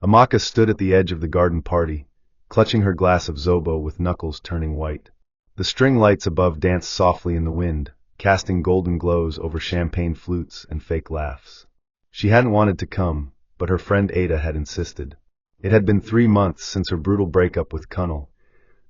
Amaka stood at the edge of the garden party, clutching her glass of zobo with knuckles turning white. The string lights above danced softly in the wind, casting golden glows over champagne flutes and fake laughs. She hadn't wanted to come, but her friend Ada had insisted. It had been 3 months since her brutal breakup with Cunnel,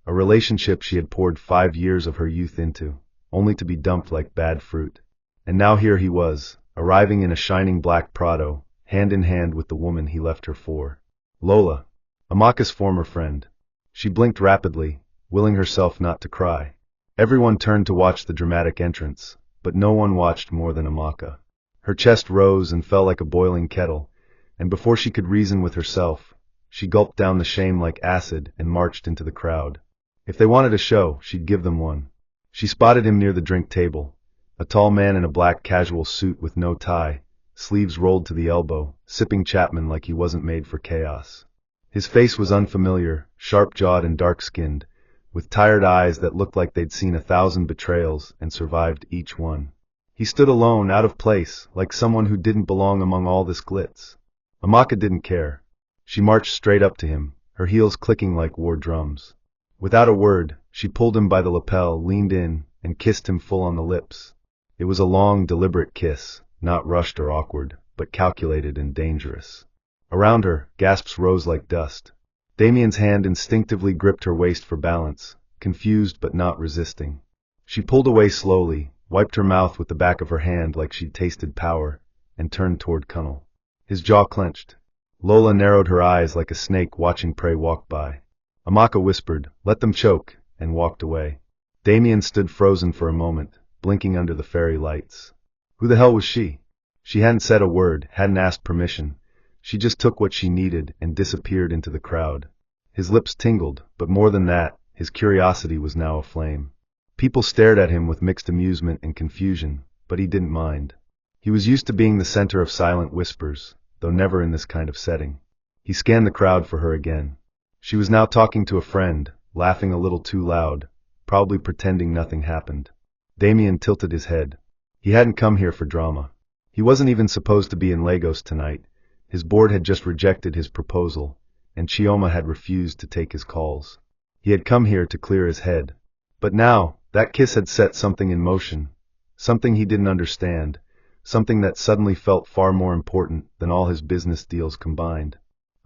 a relationship she had poured 5 years of her youth into, only to be dumped like bad fruit. And now here he was, arriving in a shining black Prado, hand in hand with the woman he left her for. Lola, Amaka's former friend. She blinked rapidly, willing herself not to cry. Everyone turned to watch the dramatic entrance, but no one watched more than Amaka. Her chest rose and fell like a boiling kettle, and before she could reason with herself, she gulped down the shame like acid and marched into the crowd. If they wanted a show, she'd give them one. She spotted him near the drink table, a tall man in a black casual suit with no tie, sleeves rolled to the elbow, sipping Chapman like he wasn't made for chaos. His face was unfamiliar, sharp-jawed and dark-skinned, with tired eyes that looked like they'd seen 1,000 betrayals and survived each one. He stood alone, out of place, like someone who didn't belong among all this glitz. Amaka didn't care. She marched straight up to him, her heels clicking like war drums. Without a word, she pulled him by the lapel, leaned in, and kissed him full on the lips. It was a long, deliberate kiss, not rushed or awkward, but calculated and dangerous. Around her, gasps rose like dust. Damien's hand instinctively gripped her waist for balance, confused but not resisting. She pulled away slowly, wiped her mouth with the back of her hand like she'd tasted power, and turned toward Cunnel. His jaw clenched. Lola narrowed her eyes like a snake watching prey walk by. Amaka whispered, "Let them choke," and walked away. Damien stood frozen for a moment, blinking under the fairy lights. Who the hell was she? She hadn't said a word, hadn't asked permission. She just took what she needed and disappeared into the crowd. His lips tingled, but more than that, his curiosity was now aflame. People stared at him with mixed amusement and confusion, but he didn't mind. He was used to being the center of silent whispers, though never in this kind of setting. He scanned the crowd for her again. She was now talking to a friend, laughing a little too loud, probably pretending nothing happened. Damien tilted his head. He hadn't come here for drama. He wasn't even supposed to be in Lagos tonight. His board had just rejected his proposal, and Chioma had refused to take his calls. He had come here to clear his head. But now, that kiss had set something in motion, something he didn't understand, something that suddenly felt far more important than all his business deals combined.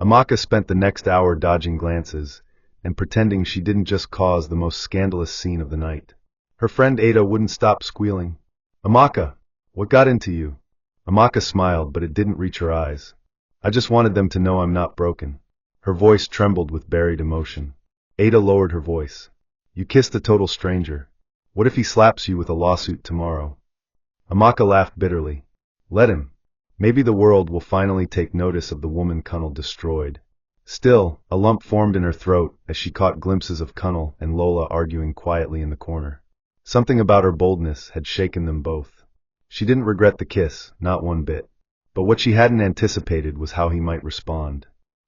Amaka spent the next hour dodging glances, and pretending she didn't just cause the most scandalous scene of the night. Her friend Ada wouldn't stop squealing. "Amaka, what got into you?" Amaka smiled, but it didn't reach her eyes. "I just wanted them to know I'm not broken." Her voice trembled with buried emotion. Ada lowered her voice. "You kissed a total stranger. What if he slaps you with a lawsuit tomorrow?" Amaka laughed bitterly. "Let him. Maybe the world will finally take notice of the woman Cunnel destroyed." Still, a lump formed in her throat as she caught glimpses of Cunnel and Lola arguing quietly in the corner. Something about her boldness had shaken them both. She didn't regret the kiss, not one bit. But what she hadn't anticipated was how he might respond.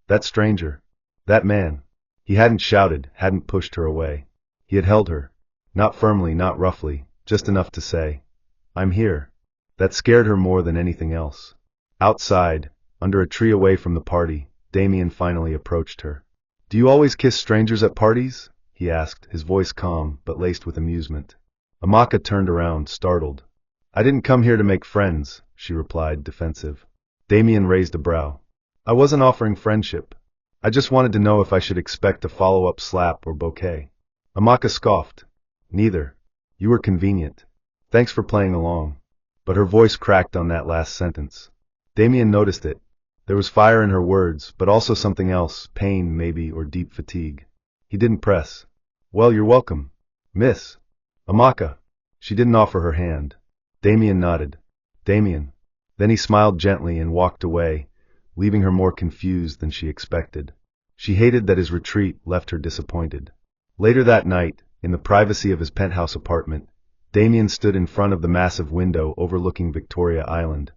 That stranger. That man. He hadn't shouted, hadn't pushed her away. He had held her. Not firmly, not roughly, just enough to say, "I'm here." That scared her more than anything else. Outside, under a tree away from the party, Damien finally approached her. "Do you always kiss strangers at parties?" he asked, his voice calm, but laced with amusement. Amaka turned around, startled. "I didn't come here to make friends," she replied, defensive. Damien raised a brow. "I wasn't offering friendship. I just wanted to know if I should expect a follow-up slap or bouquet." Amaka scoffed. "Neither. You were convenient. Thanks for playing along." But her voice cracked on that last sentence. Damien noticed it. There was fire in her words, but also something else, pain maybe, or deep fatigue. He didn't press. "Well, you're welcome, Miss Amaka." She didn't offer her hand. Damien nodded. "Damien." Then he smiled gently and walked away, leaving her more confused than she expected. She hated that his retreat left her disappointed. Later that night, in the privacy of his penthouse apartment, Damien stood in front of the massive window overlooking Victoria Island,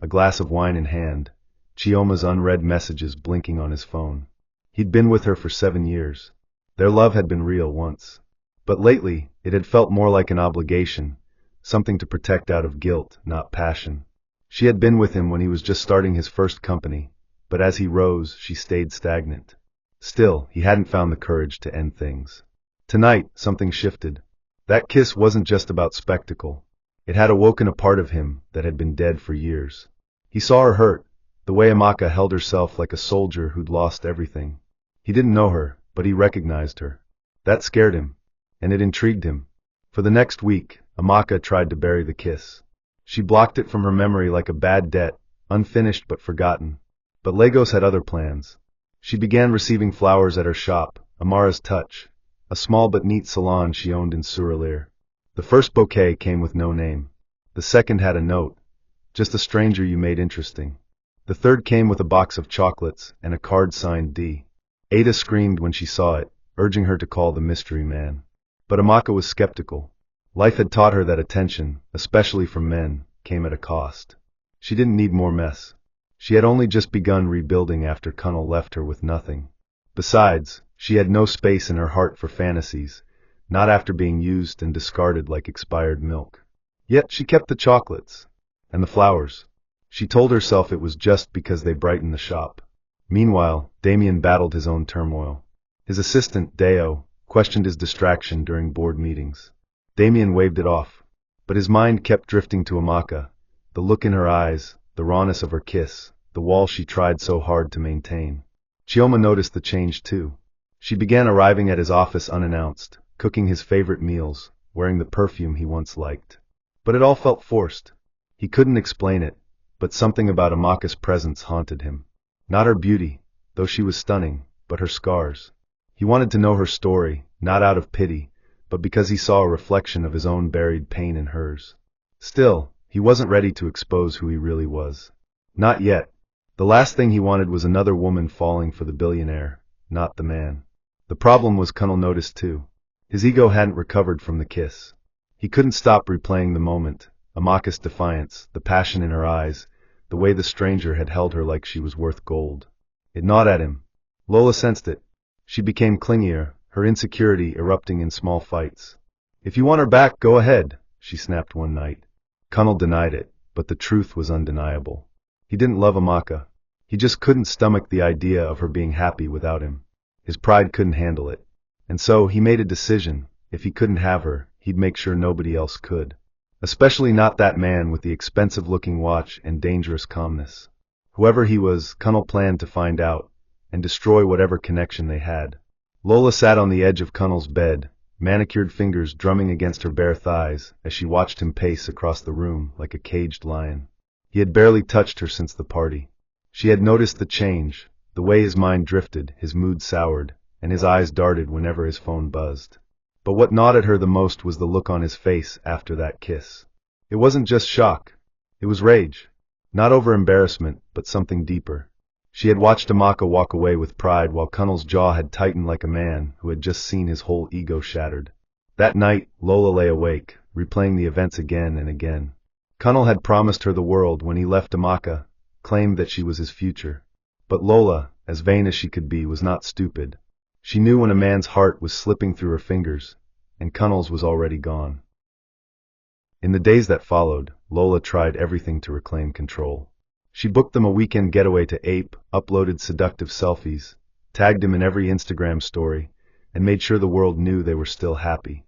a glass of wine in hand, Chioma's unread messages blinking on his phone. He'd been with her for 7 years. Their love had been real once. But lately, it had felt more like an obligation, something to protect out of guilt, not passion. She had been with him when he was just starting his first company, but as he rose, she stayed stagnant. Still, he hadn't found the courage to end things. Tonight, something shifted. That kiss wasn't just about spectacle. It had awoken a part of him that had been dead for years. He saw her hurt, the way Amaka held herself like a soldier who'd lost everything. He didn't know her, but he recognized her. That scared him, and it intrigued him. For the next week, Amaka tried to bury the kiss. She blocked it from her memory like a bad debt, unfinished but forgotten. But Lagos had other plans. She began receiving flowers at her shop, Amara's Touch, a small but neat salon she owned in Suralere. The first bouquet came with no name. The second had a note, just a stranger you made interesting. The third came with a box of chocolates and a card signed D. Ada screamed when she saw it, urging her to call the mystery man. But Amaka was skeptical. Life had taught her that attention, especially from men, came at a cost. She didn't need more mess. She had only just begun rebuilding after Connell left her with nothing. Besides, she had no space in her heart for fantasies, not after being used and discarded like expired milk. Yet she kept the chocolates. And the flowers. She told herself it was just because they brightened the shop. Meanwhile, Damien battled his own turmoil. His assistant, Deo, questioned his distraction during board meetings. Damien waved it off. But his mind kept drifting to Amaka, the look in her eyes, the rawness of her kiss, the wall she tried so hard to maintain. Chioma noticed the change too. She began arriving at his office unannounced, cooking his favorite meals, wearing the perfume he once liked. But it all felt forced. He couldn't explain it, but something about Amaka's presence haunted him. Not her beauty, though she was stunning, but her scars. He wanted to know her story, not out of pity, but because he saw a reflection of his own buried pain in hers. Still, he wasn't ready to expose who he really was. Not yet. The last thing he wanted was another woman falling for the billionaire, not the man. The problem was Connell noticed too. His ego hadn't recovered from the kiss. He couldn't stop replaying the moment, Amaka's defiance, the passion in her eyes, the way the stranger had held her like she was worth gold. It gnawed at him. Lola sensed it. She became clingier, her insecurity erupting in small fights. "If you want her back, go ahead," she snapped one night. Connell denied it, but the truth was undeniable. He didn't love Amaka. He just couldn't stomach the idea of her being happy without him. His pride couldn't handle it. And so he made a decision. If he couldn't have her, he'd make sure nobody else could. Especially not that man with the expensive-looking watch and dangerous calmness. Whoever he was, Connell planned to find out, and destroy whatever connection they had. Lola sat on the edge of Connell's bed, manicured fingers drumming against her bare thighs as she watched him pace across the room like a caged lion. He had barely touched her since the party. She had noticed the change, the way his mind drifted, his mood soured, and his eyes darted whenever his phone buzzed. But what gnawed at her the most was the look on his face after that kiss. It wasn't just shock. It was rage. Not over embarrassment, but something deeper. She had watched Amaka walk away with pride while Connell's jaw had tightened like a man who had just seen his whole ego shattered. That night, Lola lay awake, replaying the events again and again. Connell had promised her the world when he left Amaka, claimed that she was his future. But Lola, as vain as she could be, was not stupid. She knew when a man's heart was slipping through her fingers, and Connell's was already gone. In the days that followed, Lola tried everything to reclaim control. She booked them a weekend getaway to Ape, uploaded seductive selfies, tagged him in every Instagram story, and made sure the world knew they were still happy.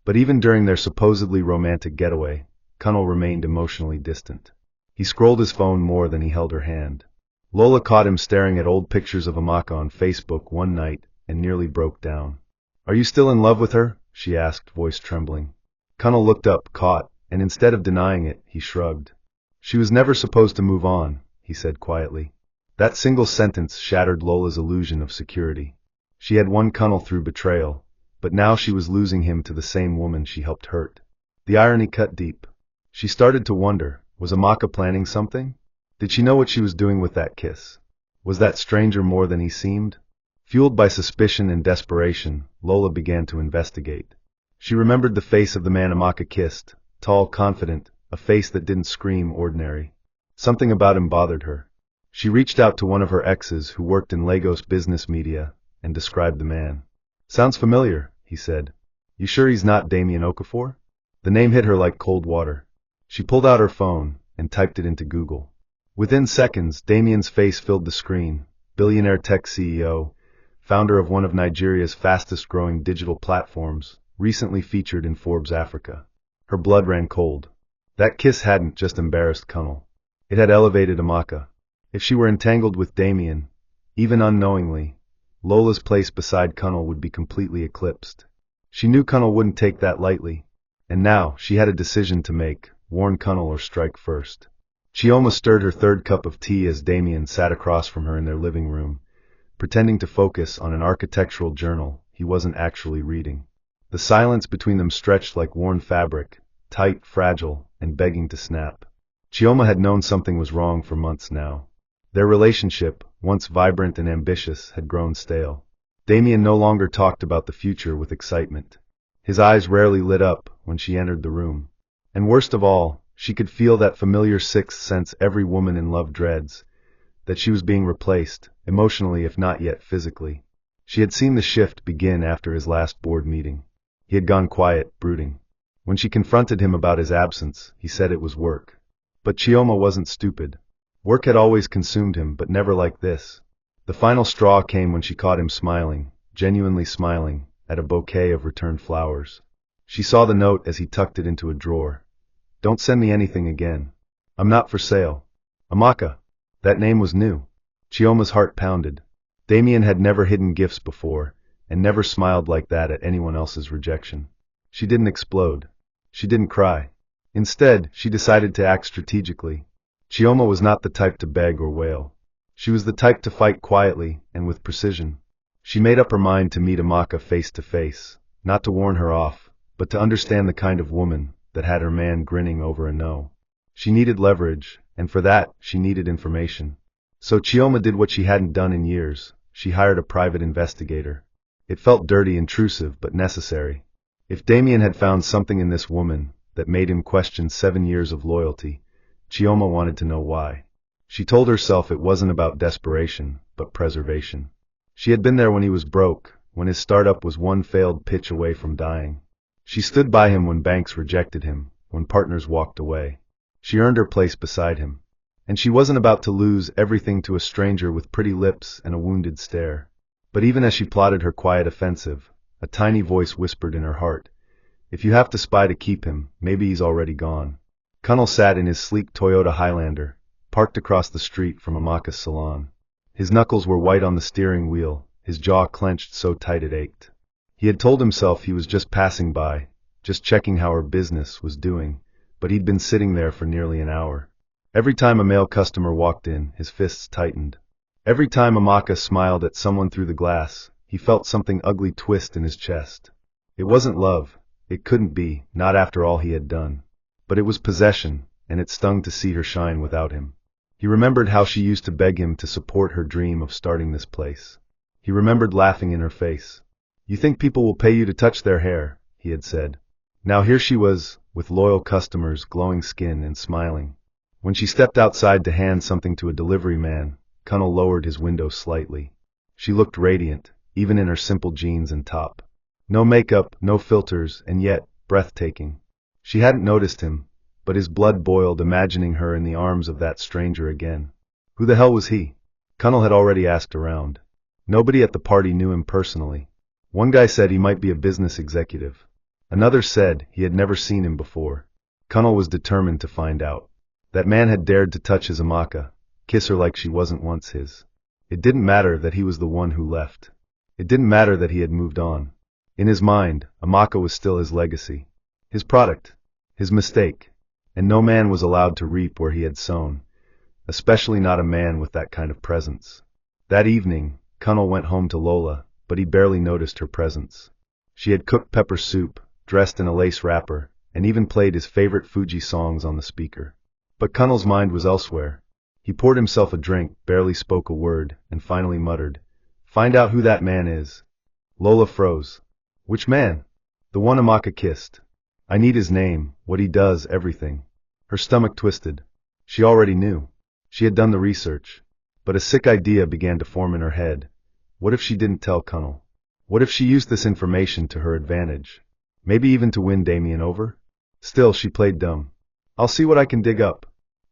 But even during their supposedly romantic getaway, Connell remained emotionally distant. He scrolled his phone more than he held her hand. Lola caught him staring at old pictures of Amaka on Facebook one night and nearly broke down. "Are you still in love with her?" she asked, voice trembling. Connell looked up, caught, and instead of denying it, he shrugged. "She was never supposed to move on," he said quietly. That single sentence shattered Lola's illusion of security. She had won Connell through betrayal, but now she was losing him to the same woman she helped hurt. The irony cut deep. She started to wonder, was Amaka planning something? Did she know what she was doing with that kiss? Was that stranger more than he seemed? Fueled by suspicion and desperation, Lola began to investigate. She remembered the face of the man Amaka kissed, tall, confident, a face that didn't scream ordinary. Something about him bothered her. She reached out to one of her exes who worked in Lagos business media and described the man. "Sounds familiar," he said. "You sure he's not Damien Okafor?" The name hit her like cold water. She pulled out her phone and typed it into Google. Within seconds, Damien's face filled the screen. Billionaire tech CEO, founder of one of Nigeria's fastest-growing digital platforms, recently featured in Forbes Africa. Her blood ran cold. That kiss hadn't just embarrassed Kunal. It had elevated Amaka. If she were entangled with Damien, even unknowingly, Lola's place beside Kunal would be completely eclipsed. She knew Kunal wouldn't take that lightly. And now, she had a decision to make: warn Kunal or strike first. Chioma stirred her third cup of tea as Damien sat across from her in their living room, pretending to focus on an architectural journal he wasn't actually reading. The silence between them stretched like worn fabric, tight, fragile, and begging to snap. Chioma had known something was wrong for months now. Their relationship, once vibrant and ambitious, had grown stale. Damien no longer talked about the future with excitement. His eyes rarely lit up when she entered the room. And worst of all, she could feel that familiar sixth sense every woman in love dreads, that she was being replaced, emotionally if not yet physically. She had seen the shift begin after his last board meeting. He had gone quiet, brooding. When she confronted him about his absence, he said it was work. But Chioma wasn't stupid. Work had always consumed him, but never like this. The final straw came when she caught him smiling, genuinely smiling, at a bouquet of returned flowers. She saw the note as he tucked it into a drawer. "Don't send me anything again. I'm not for sale." Amaka. That name was new. Chioma's heart pounded. Damien had never hidden gifts before, and never smiled like that at anyone else's rejection. She didn't explode. She didn't cry. Instead, she decided to act strategically. Chioma was not the type to beg or wail. She was the type to fight quietly and with precision. She made up her mind to meet Amaka face to face, not to warn her off, but to understand the kind of woman that had her man grinning over a no. She needed leverage, and for that, she needed information. So Chioma did what she hadn't done in years. She hired a private investigator. It felt dirty, intrusive, but necessary. If Damien had found something in this woman that made him question 7 years of loyalty, Chioma wanted to know why. She told herself it wasn't about desperation, but preservation. She had been there when he was broke, when his startup was one failed pitch away from dying. She stood by him when banks rejected him, when partners walked away. She earned her place beside him. And she wasn't about to lose everything to a stranger with pretty lips and a wounded stare. But even as she plotted her quiet offensive, a tiny voice whispered in her heart, "If you have to spy to keep him, maybe he's already gone." Kunal sat in his sleek Toyota Highlander, parked across the street from Amaka's salon. His knuckles were white on the steering wheel, his jaw clenched so tight it ached. He had told himself he was just passing by, just checking how her business was doing, but he'd been sitting there for nearly an hour. Every time a male customer walked in, his fists tightened. Every time Amaka smiled at someone through the glass, he felt something ugly twist in his chest. It wasn't love. It couldn't be, not after all he had done. But it was possession, and it stung to see her shine without him. He remembered how she used to beg him to support her dream of starting this place. He remembered laughing in her face. "You think people will pay you to touch their hair," he had said. Now here she was, with loyal customers, glowing skin, and smiling. When she stepped outside to hand something to a delivery man, Kunal lowered his window slightly. She looked radiant, even in her simple jeans and top. No makeup, no filters, and yet, breathtaking. She hadn't noticed him, but his blood boiled imagining her in the arms of that stranger again. Who the hell was he? Kunal had already asked around. Nobody at the party knew him personally. One guy said he might be a business executive. Another said he had never seen him before. Kunal was determined to find out. That man had dared to touch his Amaka, kiss her like she wasn't once his. It didn't matter that he was the one who left. It didn't matter that he had moved on. In his mind, Amaka was still his legacy. His product. His mistake. And no man was allowed to reap where he had sown, especially not a man with that kind of presence. That evening, Kunal went home to Lola, but he barely noticed her presence. She had cooked pepper soup, dressed in a lace wrapper, and even played his favorite Fuji songs on the speaker. But Kunal's mind was elsewhere. He poured himself a drink, barely spoke a word, and finally muttered, "Find out who that man is." Lola froze. "Which man?" "The one Amaka kissed. I need his name, what he does, everything." Her stomach twisted. She already knew. She had done the research. But a sick idea began to form in her head. What if she didn't tell Kunal? What if she used this information to her advantage? Maybe even to win Damien over? Still, she played dumb. "I'll see what I can dig up."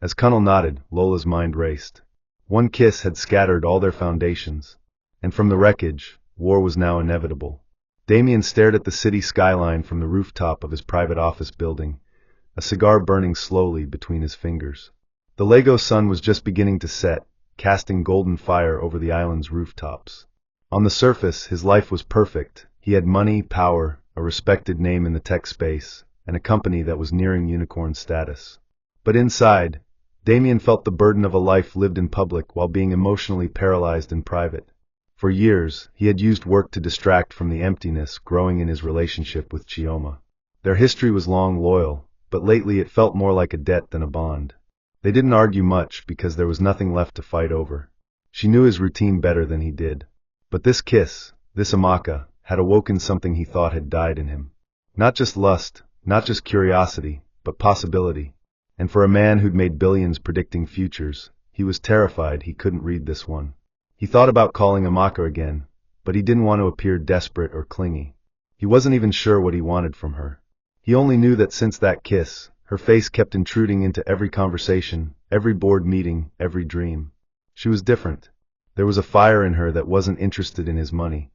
As Cunnel nodded, Lola's mind raced. One kiss had scattered all their foundations. And from the wreckage, war was now inevitable. Damien stared at the city skyline from the rooftop of his private office building, a cigar burning slowly between his fingers. The Lego sun was just beginning to set, casting golden fire over the island's rooftops. On the surface, his life was perfect. He had money, power, a respected name in the tech space, and a company that was nearing unicorn status. But inside, Damien felt the burden of a life lived in public while being emotionally paralyzed in private. For years, he had used work to distract from the emptiness growing in his relationship with Chioma. Their history was long loyal, but lately it felt more like a debt than a bond. They didn't argue much because there was nothing left to fight over. She knew his routine better than he did. But this kiss, this amaka, had awoken something he thought had died in him. Not just lust, not just curiosity, but possibility. And for a man who'd made billions predicting futures, he was terrified he couldn't read this one. He thought about calling Amaka again, but he didn't want to appear desperate or clingy. He wasn't even sure what he wanted from her. He only knew that since that kiss, her face kept intruding into every conversation, every board meeting, every dream. She was different. There was a fire in her that wasn't interested in his money,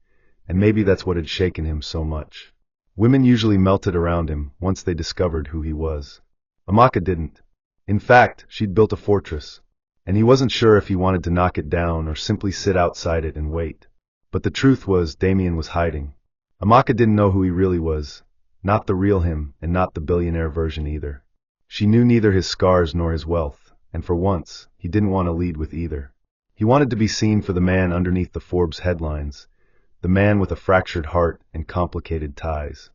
and maybe that's what had shaken him so much. Women usually melted around him once they discovered who he was. Amaka didn't. In fact, she'd built a fortress, and he wasn't sure if he wanted to knock it down or simply sit outside it and wait. But the truth was, Damien was hiding. Amaka didn't know who he really was, not the real him, and not the billionaire version either. She knew neither his scars nor his wealth, and for once, he didn't want to lead with either. He wanted to be seen for the man underneath the Forbes headlines, the man with a fractured heart and complicated ties.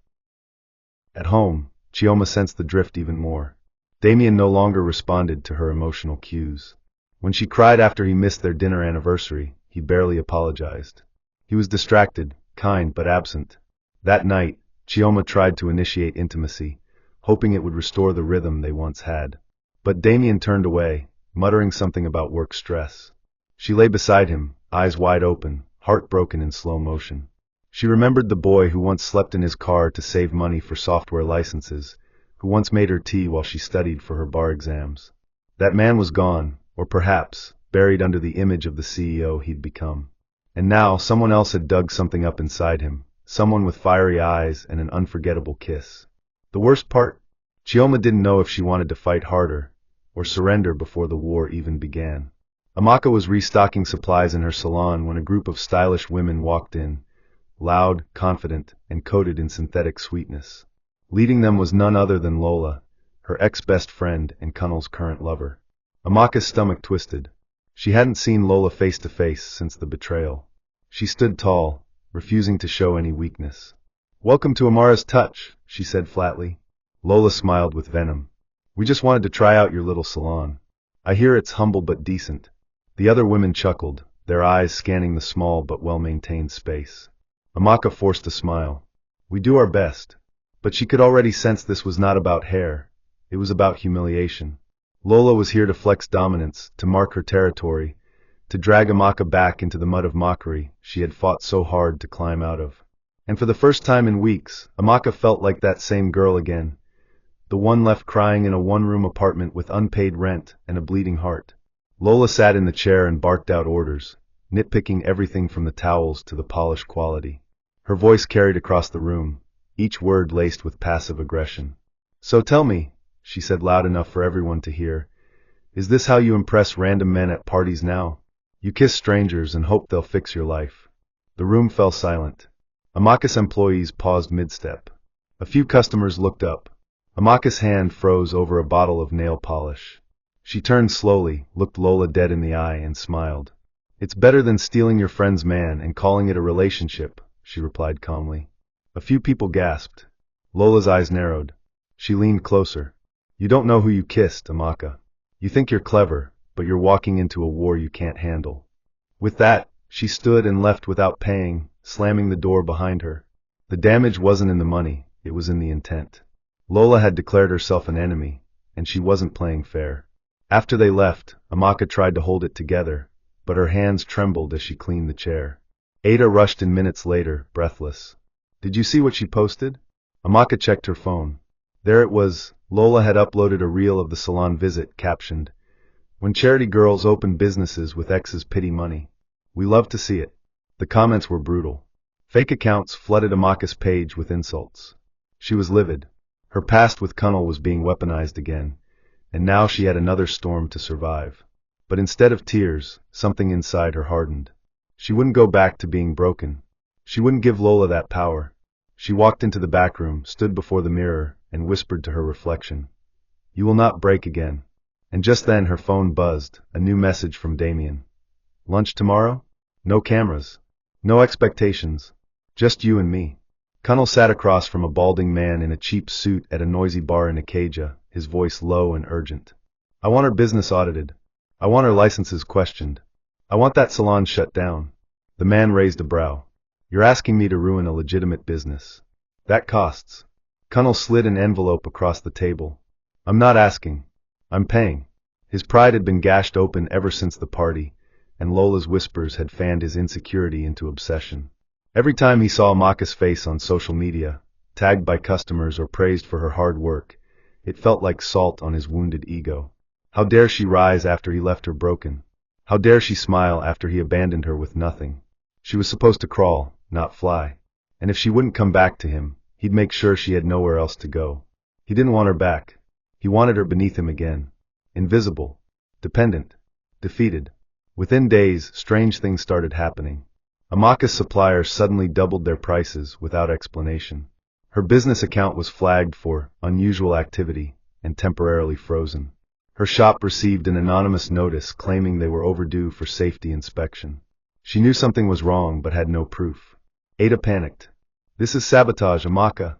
At home, Chioma sensed the drift even more. Damien no longer responded to her emotional cues. When she cried after he missed their dinner anniversary, he barely apologized. He was distracted, kind but absent. That night, Chioma tried to initiate intimacy, hoping it would restore the rhythm they once had. But Damien turned away, muttering something about work stress. She lay beside him, eyes wide open, heart broken in slow motion. She remembered the boy who once slept in his car to save money for software licenses, who once made her tea while she studied for her bar exams. That man was gone, or perhaps, buried under the image of the CEO he'd become. And now, someone else had dug something up inside him, someone with fiery eyes and an unforgettable kiss. The worst part? Chioma didn't know if she wanted to fight harder, or surrender before the war even began. Amaka was restocking supplies in her salon when a group of stylish women walked in, loud, confident, and coated in synthetic sweetness. Leading them was none other than Lola, her ex-best friend and Cunnel's current lover. Amaka's stomach twisted. She hadn't seen Lola face to face since the betrayal. She stood tall, refusing to show any weakness. "Welcome to Amara's Touch," she said flatly. Lola smiled with venom. "We just wanted to try out your little salon. I hear it's humble but decent." The other women chuckled, their eyes scanning the small but well-maintained space. Amaka forced a smile. "We do our best." But she could already sense this was not about hair. It was about humiliation. Lola was here to flex dominance, to mark her territory, to drag Amaka back into the mud of mockery she had fought so hard to climb out of. And for the first time in weeks, Amaka felt like that same girl again, the one left crying in a one-room apartment with unpaid rent and a bleeding heart. Lola sat in the chair and barked out orders, nitpicking everything from the towels to the polish quality. Her voice carried across the room, each word laced with passive aggression. "So tell me," she said loud enough for everyone to hear, "is this how you impress random men at parties now? You kiss strangers and hope they'll fix your life?" The room fell silent. Amaka's employees paused mid-step. A few customers looked up. Amaka's hand froze over a bottle of nail polish. She turned slowly, looked Lola dead in the eye, and smiled. "It's better than stealing your friend's man and calling it a relationship," she replied calmly. A few people gasped. Lola's eyes narrowed. She leaned closer. "You don't know who you kissed, Amaka. You think you're clever, but you're walking into a war you can't handle." With that, she stood and left without paying, slamming the door behind her. The damage wasn't in the money, it was in the intent. Lola had declared herself an enemy, and she wasn't playing fair. After they left, Amaka tried to hold it together, but her hands trembled as she cleaned the chair. Ada rushed in minutes later, breathless. "Did you see what she posted?" Amaka checked her phone. There it was. Lola had uploaded a reel of the salon visit, captioned, When charity girls open businesses with ex's pity money. We love to see it. The comments were brutal. Fake accounts flooded Amaka's page with insults. She was livid. Her past with Kunnel was being weaponized again, and now she had another storm to survive. But instead of tears, something inside her hardened. She wouldn't go back to being broken. She wouldn't give Lola that power. She walked into the back room, stood before the mirror, and whispered to her reflection, "You will not break again." And just then her phone buzzed, a new message from Damien. "Lunch tomorrow? No cameras. No expectations. Just you and me." Kunnel sat across from a balding man in a cheap suit at a noisy bar in Acadia, his voice low and urgent. "I want her business audited. I want her licenses questioned. I want that salon shut down." The man raised a brow. "You're asking me to ruin a legitimate business. That costs." Kunnel slid an envelope across the table. "I'm not asking. I'm paying." His pride had been gashed open ever since the party, and Lola's whispers had fanned his insecurity into obsession. Every time he saw Amaka's face on social media, tagged by customers or praised for her hard work, it felt like salt on his wounded ego. How dare she rise after he left her broken? How dare she smile after he abandoned her with nothing? She was supposed to crawl, not fly. And if she wouldn't come back to him, he'd make sure she had nowhere else to go. He didn't want her back. He wanted her beneath him again. Invisible. Dependent. Defeated. Within days, strange things started happening. Amaka's suppliers suddenly doubled their prices without explanation. Her business account was flagged for unusual activity and temporarily frozen. Her shop received an anonymous notice claiming they were overdue for safety inspection. She knew something was wrong but had no proof. Ada panicked. "This is sabotage, Amaka."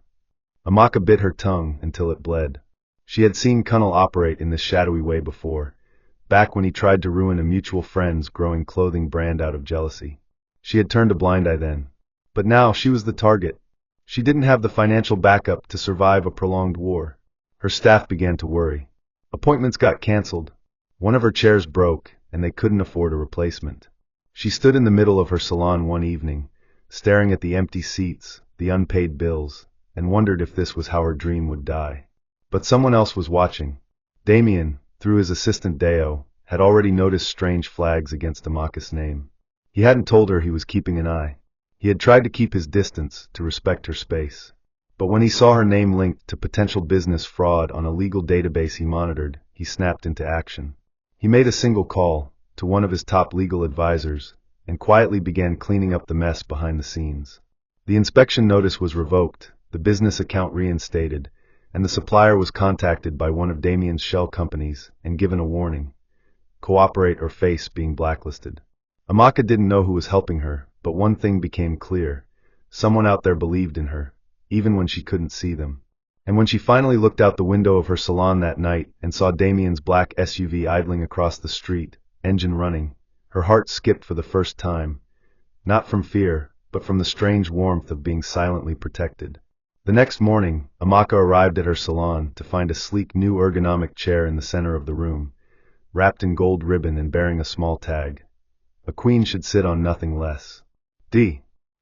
Amaka bit her tongue until it bled. She had seen Kunnel operate in this shadowy way before, back when he tried to ruin a mutual friend's growing clothing brand out of jealousy. She had turned a blind eye then. But now she was the target. She didn't have the financial backup to survive a prolonged war. Her staff began to worry. Appointments got canceled. One of her chairs broke, and they couldn't afford a replacement. She stood in the middle of her salon one evening, staring at the empty seats, the unpaid bills, and wondered if this was how her dream would die. But someone else was watching. Damien, through his assistant Deo, had already noticed strange flags against Amaka's name. He hadn't told her he was keeping an eye. He had tried to keep his distance, to respect her space. But when he saw her name linked to potential business fraud on a legal database he monitored, he snapped into action. He made a single call, to one of his top legal advisors, and quietly began cleaning up the mess behind the scenes. The inspection notice was revoked, the business account reinstated, and the supplier was contacted by one of Damien's shell companies and given a warning: cooperate or face being blacklisted. Amaka didn't know who was helping her, but one thing became clear: someone out there believed in her, even when she couldn't see them. And when she finally looked out the window of her salon that night and saw Damien's black SUV idling across the street, engine running, her heart skipped for the first time, not from fear, but from the strange warmth of being silently protected. The next morning, Amaka arrived at her salon to find a sleek new ergonomic chair in the center of the room, wrapped in gold ribbon and bearing a small tag. A queen should sit on nothing less.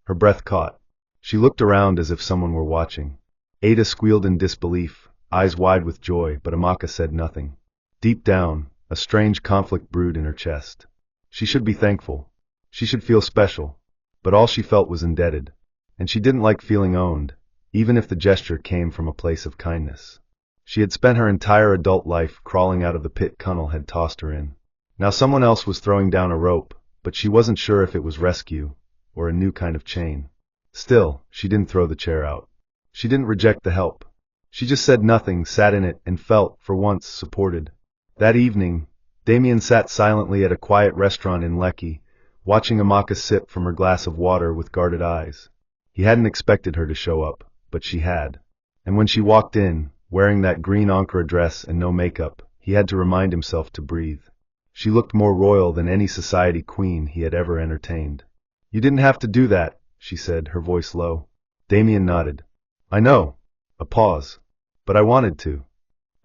Her breath caught. She looked around as if someone were watching. Ada squealed in disbelief, eyes wide with joy, but Amaka said nothing. Deep down, a strange conflict brewed in her chest. She should be thankful. She should feel special. But all she felt was indebted. And she didn't like feeling owned, even if the gesture came from a place of kindness. She had spent her entire adult life crawling out of the pit Kunnel had tossed her in. Now someone else was throwing down a rope, but she wasn't sure if it was rescue or a new kind of chain. Still, she didn't throw the chair out. She didn't reject the help. She just said nothing, sat in it, and felt, for once, supported. That evening, Damien sat silently at a quiet restaurant in Lekki, watching Amaka sip from her glass of water with guarded eyes. He hadn't expected her to show up, but she had. And when she walked in, wearing that green Ankara dress and no makeup, he had to remind himself to breathe. She looked more royal than any society queen he had ever entertained. "You didn't have to do that," she said, her voice low. Damien nodded. "I know." A pause. "But I wanted to."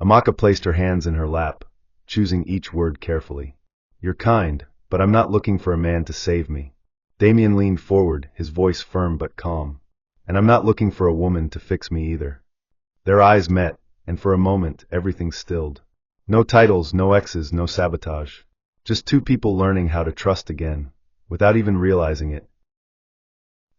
Amaka placed her hands in her lap, choosing each word carefully. "You're kind, but I'm not looking for a man to save me." Damien leaned forward, his voice firm but calm. "And I'm not looking for a woman to fix me either." Their eyes met, and for a moment everything stilled. No titles, no exes, no sabotage. Just two people learning how to trust again, without even realizing it.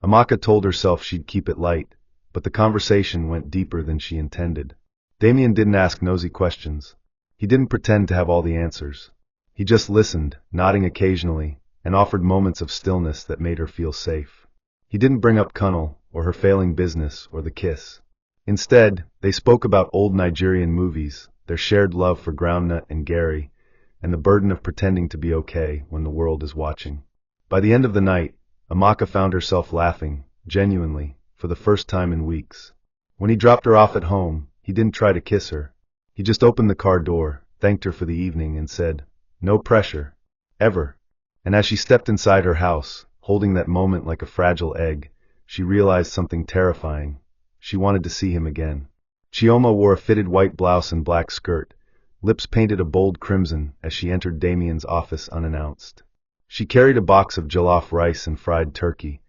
Amaka told herself she'd keep it light, but the conversation went deeper than she intended. Damien didn't ask nosy questions. He didn't pretend to have all the answers. He just listened, nodding occasionally, and offered moments of stillness that made her feel safe. He didn't bring up Kunal, or her failing business, or the kiss. Instead, they spoke about old Nigerian movies, their shared love for Groundnut and Gary, and the burden of pretending to be okay when the world is watching. By the end of the night, Amaka found herself laughing, genuinely, for the first time in weeks. When he dropped her off at home, he didn't try to kiss her. He just opened the car door, thanked her for the evening, and said, "No pressure. Ever." And as she stepped inside her house, holding that moment like a fragile egg, she realized something terrifying. She wanted to see him again. Chioma wore a fitted white blouse and black skirt, lips painted a bold crimson as she entered Damien's office unannounced. She carried a box of jollof rice and fried turkey,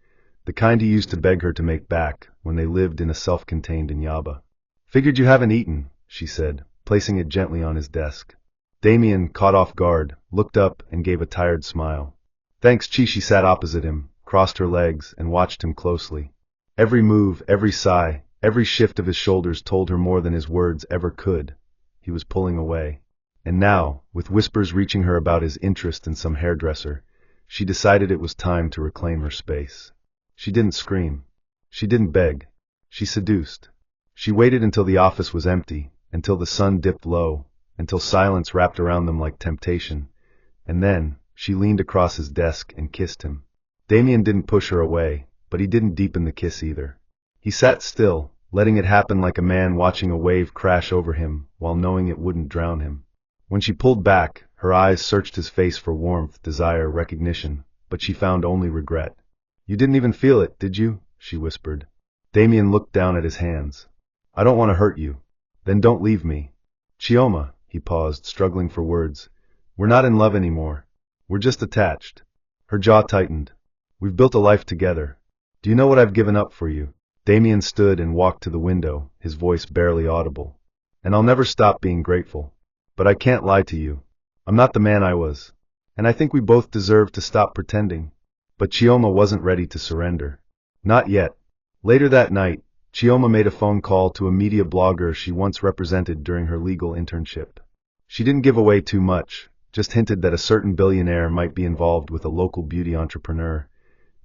the kind he used to beg her to make back when they lived in a self-contained Inyaba. "Figured you haven't eaten," she said, placing it gently on his desk. Damien, caught off guard, looked up and gave a tired smile. "Thanks, Chi." She sat opposite him, crossed her legs, and watched him closely. Every move, every sigh, every shift of his shoulders told her more than his words ever could. He was pulling away. And now, with whispers reaching her about his interest in some hairdresser, she decided it was time to reclaim her space. She didn't scream. She didn't beg. She seduced. She waited until the office was empty, until the sun dipped low, until silence wrapped around them like temptation. And then, she leaned across his desk and kissed him. Damien didn't push her away, but he didn't deepen the kiss either. He sat still, letting it happen like a man watching a wave crash over him while knowing it wouldn't drown him. When she pulled back, her eyes searched his face for warmth, desire, recognition, but she found only regret. "You didn't even feel it, did you?" she whispered. Damien looked down at his hands. "I don't want to hurt you." "Then don't leave me." "Chioma," he paused, struggling for words. "We're not in love anymore. We're just attached." Her jaw tightened. "We've built a life together. Do you know what I've given up for you?" Damien stood and walked to the window, his voice barely audible. "And I'll never stop being grateful. But I can't lie to you. I'm not the man I was. And I think we both deserve to stop pretending." But Chioma wasn't ready to surrender. Not yet. Later that night, Chioma made a phone call to a media blogger she once represented during her legal internship. She didn't give away too much, just hinted that a certain billionaire might be involved with a local beauty entrepreneur,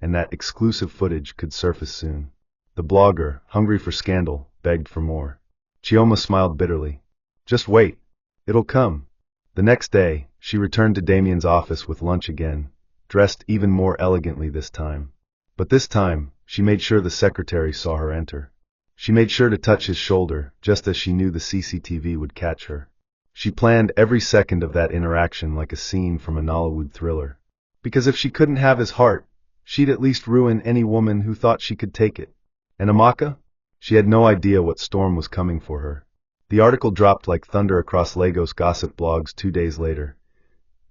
and that exclusive footage could surface soon. The blogger, hungry for scandal, begged for more. Chioma smiled bitterly. "Just wait. It'll come." The next day, she returned to Damien's office with lunch again, dressed even more elegantly this time. But this time, she made sure the secretary saw her enter. She made sure to touch his shoulder, just as she knew the CCTV would catch her. She planned every second of that interaction like a scene from a Nollywood thriller. Because if she couldn't have his heart, she'd at least ruin any woman who thought she could take it. And Amaka? She had no idea what storm was coming for her. The article dropped like thunder across Lagos gossip blogs 2 days later.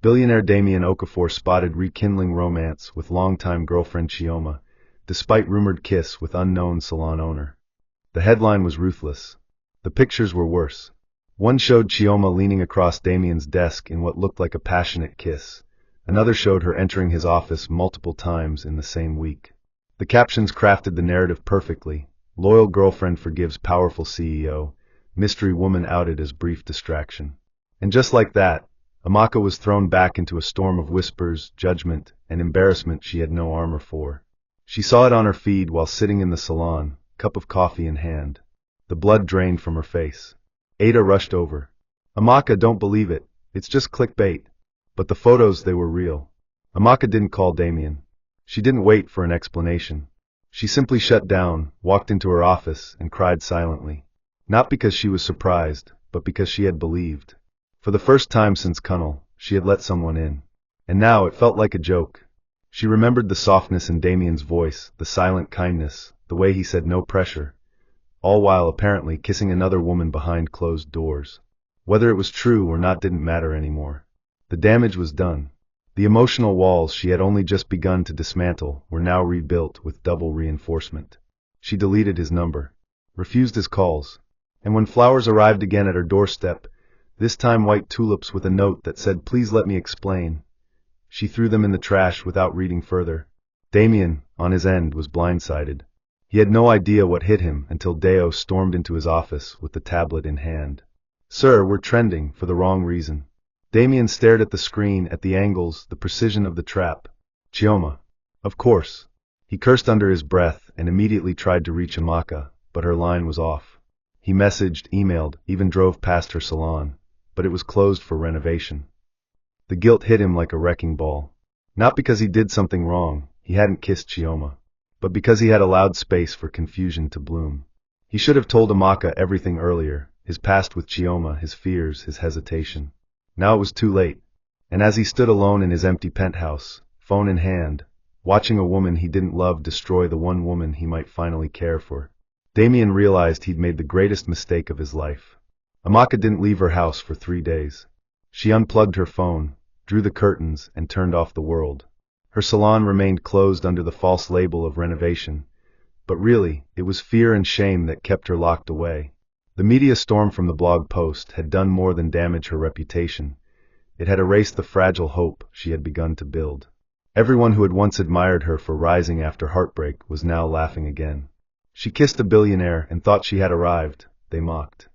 Billionaire Damien Okafor spotted rekindling romance with longtime girlfriend Chioma, despite rumored kiss with unknown salon owner. The headline was ruthless. The pictures were worse. One showed Chioma leaning across Damien's desk in what looked like a passionate kiss. Another showed her entering his office multiple times in the same week. The captions crafted the narrative perfectly. Loyal girlfriend forgives powerful CEO. Mystery woman outed as brief distraction. And just like that, Amaka was thrown back into a storm of whispers, judgment, and embarrassment she had no armor for. She saw it on her feed while sitting in the salon, cup of coffee in hand. The blood drained from her face. Ada rushed over. "Amaka, don't believe it. It's just clickbait." But the photos, they were real. Amaka didn't call Damien. She didn't wait for an explanation. She simply shut down, walked into her office, and cried silently. Not because she was surprised, but because she had believed. For the first time since Kunal, she had let someone in. And now it felt like a joke. She remembered the softness in Damien's voice, the silent kindness, the way he said no pressure, all while apparently kissing another woman behind closed doors. Whether it was true or not didn't matter anymore. The damage was done. The emotional walls she had only just begun to dismantle were now rebuilt with double reinforcement. She deleted his number, refused his calls, and when flowers arrived again at her doorstep, This time white tulips with a note that said, "Please let me explain." She threw them in the trash without reading further. Damien, on his end, was blindsided. He had no idea what hit him until Deo stormed into his office with the tablet in hand. "Sir, we're trending for the wrong reason." Damien stared at the screen, at the angles, the precision of the trap. Chioma. Of course. He cursed under his breath and immediately tried to reach Amaka, but her line was off. He messaged, emailed, even drove past her salon, but it was closed for renovation. The guilt hit him like a wrecking ball. Not because he did something wrong, he hadn't kissed Chioma, but because he had allowed space for confusion to bloom. He should have told Amaka everything earlier, his past with Chioma, his fears, his hesitation. Now it was too late, and as he stood alone in his empty penthouse, phone in hand, watching a woman he didn't love destroy the one woman he might finally care for, Damien realized he'd made the greatest mistake of his life. Amaka didn't leave her house for 3 days. She unplugged her phone, drew the curtains, and turned off the world. Her salon remained closed under the false label of renovation, but really, it was fear and shame that kept her locked away. The media storm from the blog post had done more than damage her reputation. It had erased the fragile hope she had begun to build. Everyone who had once admired her for rising after heartbreak was now laughing again. She kissed a billionaire and thought she had arrived, they mocked.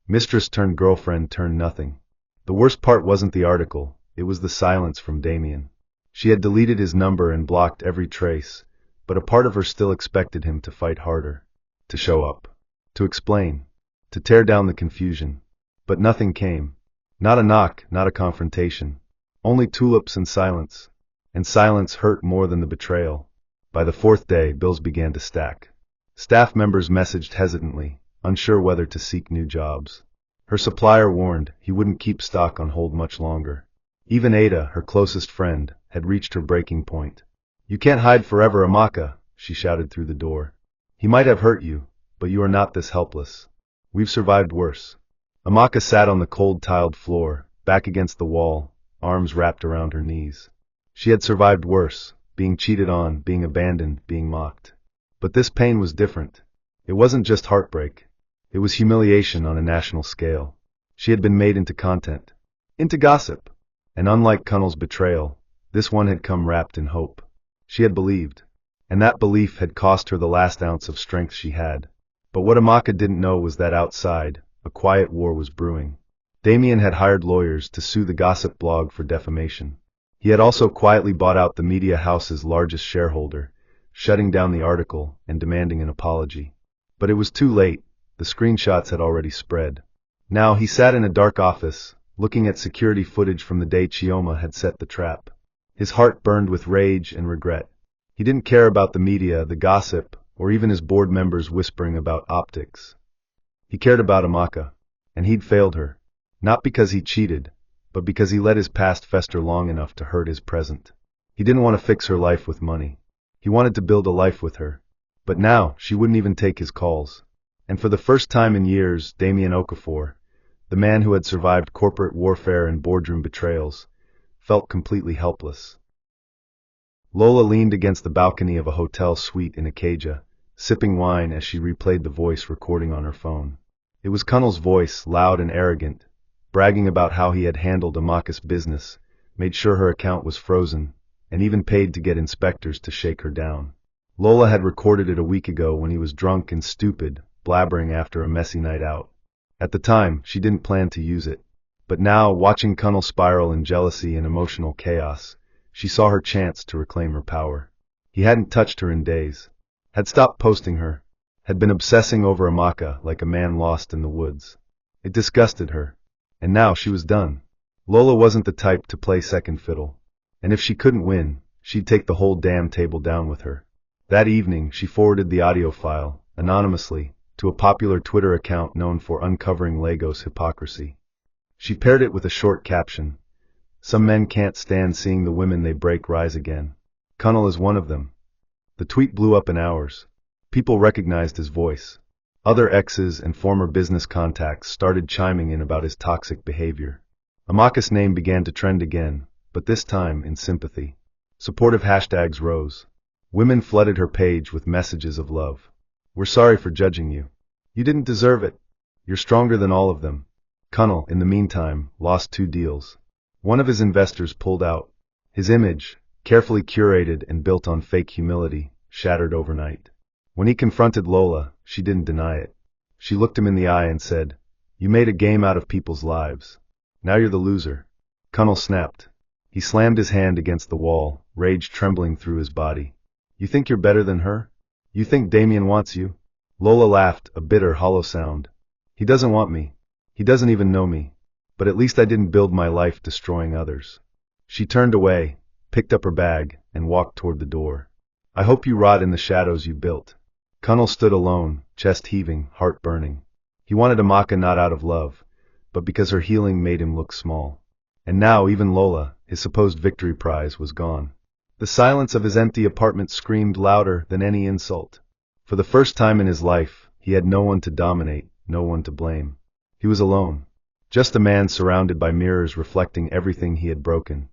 Mistress turned girlfriend turned nothing. The worst part wasn't the article, it was the silence from Damien. She had deleted his number and blocked every trace, but a part of her still expected him to fight harder, to show up, to explain, to tear down the confusion. But nothing came. Not a knock, not a confrontation. Only tulips and silence. And silence hurt more than the betrayal. By the 4th day, bills began to stack. Staff members messaged hesitantly, unsure whether to seek new jobs. Her supplier warned he wouldn't keep stock on hold much longer. Even Ada, her closest friend, had reached her breaking point. "You can't hide forever, Amaka," she shouted through the door. "He might have hurt you, but you are not this helpless. We've survived worse." Amaka sat on the cold tiled floor, back against the wall, arms wrapped around her knees. She had survived worse, being cheated on, being abandoned, being mocked. But this pain was different. It wasn't just heartbreak. It was humiliation on a national scale. She had been made into content, into gossip. And unlike Connell's betrayal, this one had come wrapped in hope. She had believed, and that belief had cost her the last ounce of strength she had. But what Amaka didn't know was that outside, a quiet war was brewing. Damien had hired lawyers to sue the gossip blog for defamation. He had also quietly bought out the media house's largest shareholder, shutting down the article and demanding an apology. But it was too late, the screenshots had already spread. Now he sat in a dark office, looking at security footage from the day Chioma had set the trap. His heart burned with rage and regret. He didn't care about the media, the gossip, or even his board members whispering about optics. He cared about Amaka, and he'd failed her. Not because he cheated, but because he let his past fester long enough to hurt his present. He didn't want to fix her life with money. He wanted to build a life with her. But now, she wouldn't even take his calls. And for the first time in years, Damien Okafor, the man who had survived corporate warfare and boardroom betrayals, felt completely helpless. Lola leaned against the balcony of a hotel suite in Acadia, sipping wine as she replayed the voice recording on her phone. It was Connell's voice, loud and arrogant, bragging about how he had handled Amaka's business, made sure her account was frozen, and even paid to get inspectors to shake her down. Lola had recorded it a week ago when he was drunk and stupid, blabbering after a messy night out. At the time, she didn't plan to use it. But now, watching Connell spiral in jealousy and emotional chaos, she saw her chance to reclaim her power. He hadn't touched her in days, had stopped posting her, had been obsessing over Amaka like a man lost in the woods. It disgusted her. And now she was done. Lola wasn't the type to play second fiddle. And if she couldn't win, she'd take the whole damn table down with her. That evening, she forwarded the audio file, anonymously, to a popular Twitter account known for uncovering Legos hypocrisy. She paired it with a short caption. "Some men can't stand seeing the women they break rise again. Connell is one of them." The tweet blew up in hours. People recognized his voice. Other exes and former business contacts started chiming in about his toxic behavior. Amaka's name began to trend again, but this time in sympathy. Supportive hashtags rose. Women flooded her page with messages of love. "We're sorry for judging you. You didn't deserve it. You're stronger than all of them." Kunnel, in the meantime, lost 2 deals. One of his investors pulled out. His image, carefully curated and built on fake humility, shattered overnight. When he confronted Lola, she didn't deny it. She looked him in the eye and said, "You made a game out of people's lives. Now you're the loser." Kunnel snapped. He slammed his hand against the wall, rage trembling through his body. "You think you're better than her? You think Damien wants you?" Lola laughed, a bitter, hollow sound. "He doesn't want me. He doesn't even know me. But at least I didn't build my life destroying others." She turned away, picked up her bag, and walked toward the door. "I hope you rot in the shadows you built." Kunnel stood alone, chest heaving, heart burning. He wanted Amaka not out of love, but because her healing made him look small. And now even Lola, his supposed victory prize, was gone. The silence of his empty apartment screamed louder than any insult. For the first time in his life, he had no one to dominate, no one to blame. He was alone. Just a man surrounded by mirrors reflecting everything he had broken,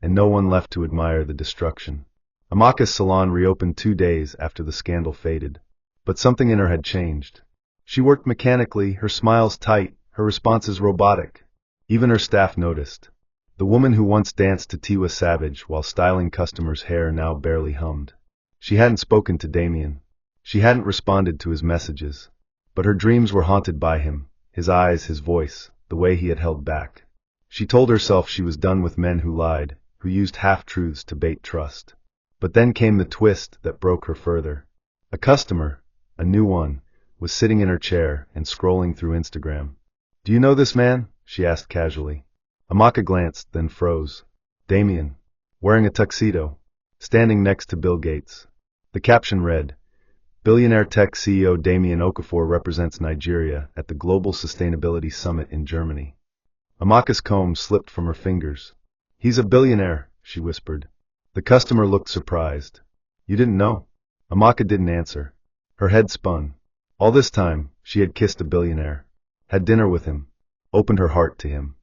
and no one left to admire the destruction. Amaka's salon reopened 2 days after the scandal faded. But something in her had changed. She worked mechanically, her smiles tight, her responses robotic. Even her staff noticed. The woman who once danced to Tiwa Savage while styling customers' hair now barely hummed. She hadn't spoken to Damien. She hadn't responded to his messages. But her dreams were haunted by him, his eyes, his voice, the way he had held back. She told herself she was done with men who lied, who used half-truths to bait trust. But then came the twist that broke her further. A customer, a new one, was sitting in her chair and scrolling through Instagram. "Do you know this man?" she asked casually. Amaka glanced, then froze. Damien, wearing a tuxedo, standing next to Bill Gates. The caption read, "Billionaire tech CEO Damien Okafor represents Nigeria at the Global Sustainability Summit in Germany." Amaka's comb slipped from her fingers. "He's a billionaire," she whispered. The customer looked surprised. "You didn't know?" Amaka didn't answer. Her head spun. All this time, she had kissed a billionaire, had dinner with him, opened her heart to him.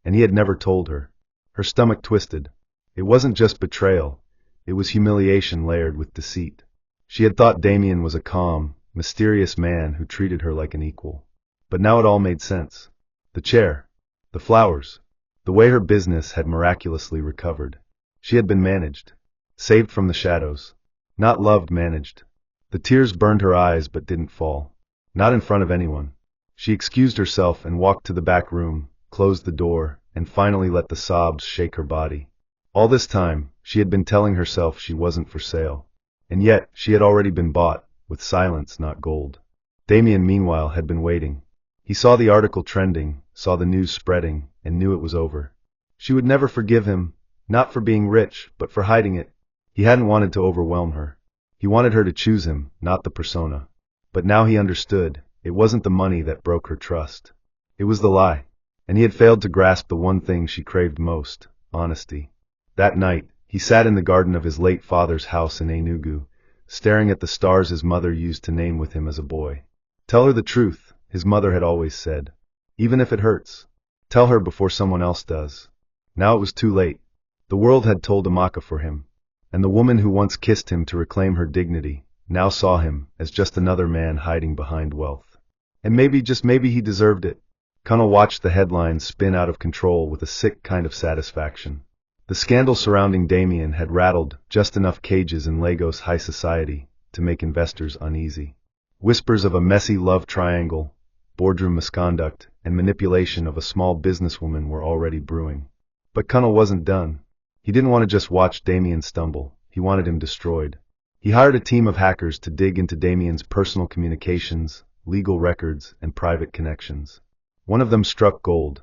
And he had never told her. Her stomach twisted. It wasn't just betrayal. It was humiliation layered with deceit. She had thought Damien was a calm, mysterious man who treated her like an equal. But now it all made sense. The chair, the flowers, the way her business had miraculously recovered. She had been managed, saved from the shadows, not loved, managed. The tears burned her eyes but didn't fall. Not in front of anyone. She excused herself and walked to the back room, closed the door, and finally let the sobs shake her body. All this time, she had been telling herself she wasn't for sale. And yet, she had already been bought, with silence, not gold. Damien, meanwhile, had been waiting. He saw the article trending, saw the news spreading, and knew it was over. She would never forgive him, not for being rich, but for hiding it. He hadn't wanted to overwhelm her. He wanted her to choose him, not the persona. But now he understood. It wasn't the money that broke her trust. It was the lie. And he had failed to grasp the one thing she craved most, honesty. That night, he sat in the garden of his late father's house in Enugu, staring at the stars his mother used to name with him as a boy. "Tell her the truth," his mother had always said. "Even if it hurts. Tell her before someone else does." Now it was too late. The world had told Amaka for him. And the woman who once kissed him to reclaim her dignity, now saw him as just another man hiding behind wealth. And maybe, just maybe, he deserved it. Kunnel watched the headlines spin out of control with a sick kind of satisfaction. The scandal surrounding Damien had rattled just enough cages in Lagos high society to make investors uneasy. Whispers of a messy love triangle, boardroom misconduct, and manipulation of a small businesswoman were already brewing. But Kunnel wasn't done. He didn't want to just watch Damien stumble. He wanted him destroyed. He hired a team of hackers to dig into Damien's personal communications, legal records, and private connections. One of them struck gold.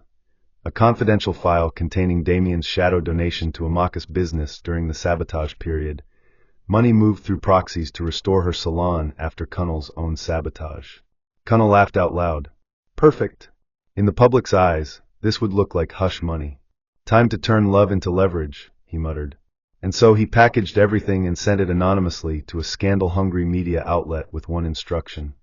A confidential file containing Damien's shadow donation to Amaka's business during the sabotage period. Money moved through proxies to restore her salon after Kunnel's own sabotage. Kunnel laughed out loud. Perfect. In the public's eyes, this would look like hush money. Time to turn love into leverage, he muttered. And so he packaged everything and sent it anonymously to a scandal-hungry media outlet with one instruction.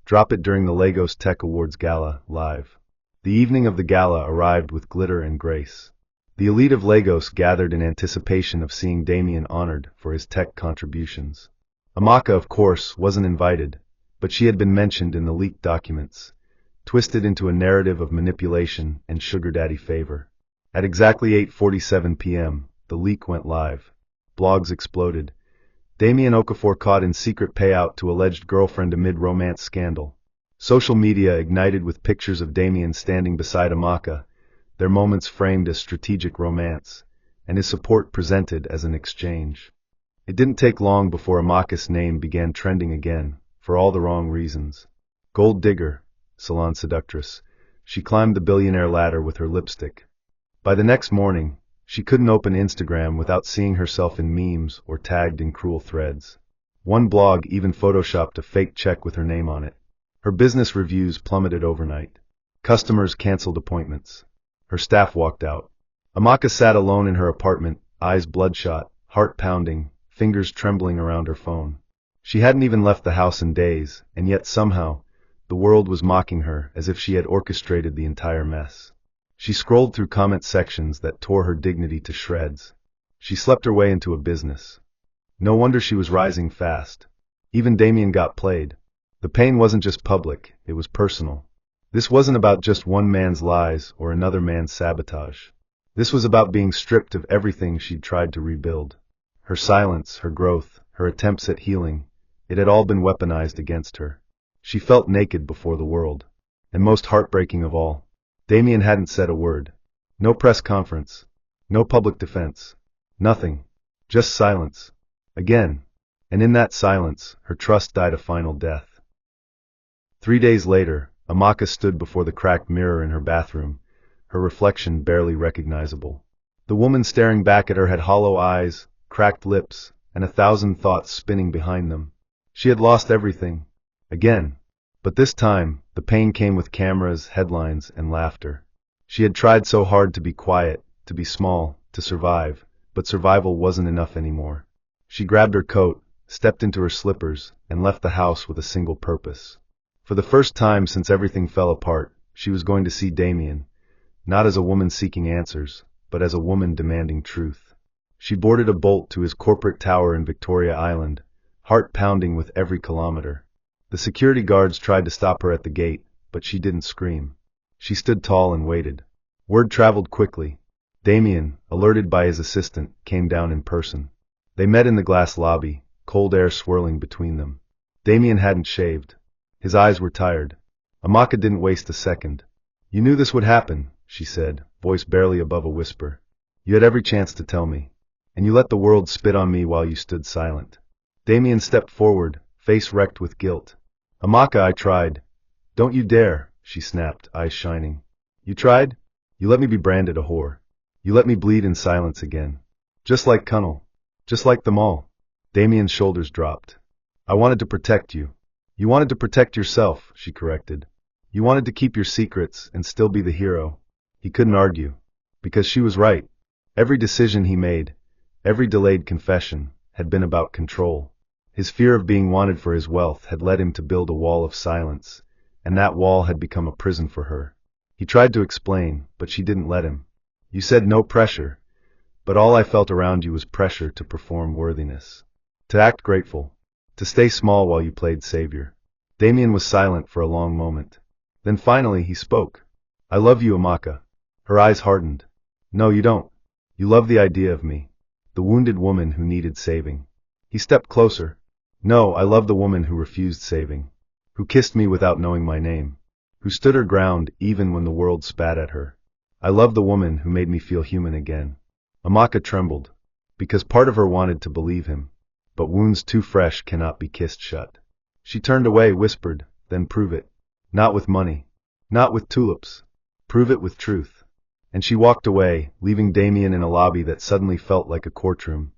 Drop it during the Lagos Tech Awards Gala, live. The evening of the gala arrived with glitter and grace. The elite of Lagos gathered in anticipation of seeing Damien honored for his tech contributions. Amaka, of course, wasn't invited, but she had been mentioned in the leaked documents. twisted into a narrative of manipulation and sugar daddy favor. At exactly 8:47 p.m., the leak went live. Blogs exploded. Damien Okafor caught in secret payout to alleged girlfriend amid romance scandal. Social media ignited with pictures of Damien standing beside Amaka, their moments framed as strategic romance, and his support presented as an exchange. It didn't take long before Amaka's name began trending again, for all the wrong reasons. Gold digger, salon seductress, she climbed the billionaire ladder with her lipstick. By the next morning, she couldn't open Instagram without seeing herself in memes or tagged in cruel threads. One blog even photoshopped a fake check with her name on it. Her business reviews plummeted overnight. Customers canceled appointments. Her staff walked out. Amaka sat alone in her apartment, eyes bloodshot, heart pounding, fingers trembling around her phone. She hadn't even left the house in days, and yet somehow, the world was mocking her as if she had orchestrated the entire mess. She scrolled through comment sections that tore her dignity to shreds. She slept her way into a business. No wonder she was rising fast. Even Damien got played. The pain wasn't just public, it was personal. This wasn't about just one man's lies or another man's sabotage. This was about being stripped of everything she'd tried to rebuild. Her silence, her growth, her attempts at healing, it had all been weaponized against her. She felt naked before the world. And most heartbreaking of all, Damien hadn't said a word. No press conference. No public defense. Nothing. Just silence. Again. And in that silence, her trust died a final death. 3 days later, Amaka stood before the cracked mirror in her bathroom, her reflection barely recognizable. The woman staring back at her had hollow eyes, cracked lips, and 1,000 thoughts spinning behind them. She had lost everything. Again. But this time, the pain came with cameras, headlines, and laughter. She had tried so hard to be quiet, to be small, to survive, but survival wasn't enough anymore. She grabbed her coat, stepped into her slippers, and left the house with a single purpose. For the first time since everything fell apart, she was going to see Damien, not as a woman seeking answers, but as a woman demanding truth. She boarded a bolt to his corporate tower in Victoria Island, heart pounding with every kilometer. The security guards tried to stop her at the gate, but she didn't scream. She stood tall and waited. Word traveled quickly. Damien, alerted by his assistant, came down in person. They met in the glass lobby, cold air swirling between them. Damien hadn't shaved. His eyes were tired. Amaka didn't waste a second. "You knew this would happen," she said, voice barely above a whisper. "You had every chance to tell me. And you let the world spit on me while you stood silent." Damien stepped forward, face wrecked with guilt. "Amaka, I tried." "Don't you dare," she snapped, eyes shining. "You tried? You let me be branded a whore. You let me bleed in silence again. Just like Cunnel. Just like them all." Damien's shoulders dropped. "I wanted to protect you." "You wanted to protect yourself," she corrected. "You wanted to keep your secrets and still be the hero." He couldn't argue. Because she was right. Every decision he made, every delayed confession, had been about control. His fear of being wanted for his wealth had led him to build a wall of silence, and that wall had become a prison for her. He tried to explain, but she didn't let him. "You said no pressure, but all I felt around you was pressure to perform worthiness. To act grateful. To stay small while you played savior." Damien was silent for a long moment. Then finally he spoke. "I love you, Amaka." Her eyes hardened. "No, you don't. You love the idea of me. The wounded woman who needed saving." He stepped closer. "No, I love the woman who refused saving. Who kissed me without knowing my name. Who stood her ground even when the world spat at her. I love the woman who made me feel human again." Amaka trembled. Because part of her wanted to believe him. But wounds too fresh cannot be kissed shut. She turned away, whispered, "Then prove it. Not with money. Not with tulips. Prove it with truth." And she walked away, leaving Damien in a lobby that suddenly felt like a courtroom,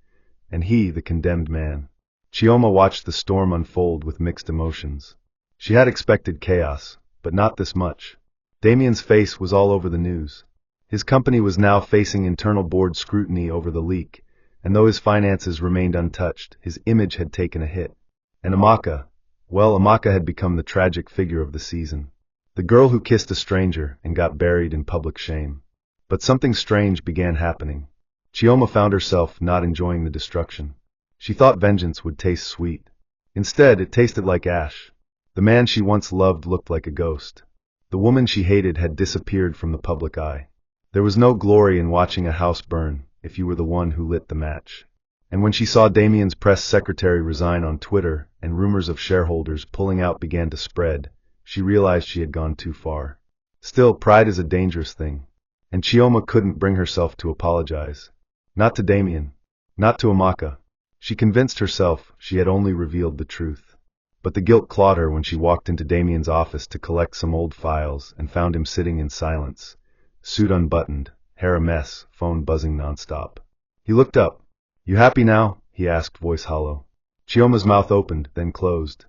and he the condemned man. Chioma watched the storm unfold with mixed emotions. She had expected chaos, but not this much. Damien's face was all over the news. His company was now facing internal board scrutiny over the leak, and though his finances remained untouched, his image had taken a hit. And Amaka, well, Amaka had become the tragic figure of the season. The girl who kissed a stranger and got buried in public shame. But something strange began happening. Chioma found herself not enjoying the destruction. She thought vengeance would taste sweet. Instead, it tasted like ash. The man she once loved looked like a ghost. The woman she hated had disappeared from the public eye. There was no glory in watching a house burn if you were the one who lit the match. And when she saw Damien's press secretary resign on Twitter and rumors of shareholders pulling out began to spread, she realized she had gone too far. Still, pride is a dangerous thing, and Chioma couldn't bring herself to apologize. Not to Damien. Not to Amaka. She convinced herself she had only revealed the truth. But the guilt clawed her when she walked into Damien's office to collect some old files and found him sitting in silence, suit unbuttoned, hair a mess, phone buzzing nonstop. He looked up. "You happy now?" he asked, voice hollow. Chioma's mouth opened, then closed.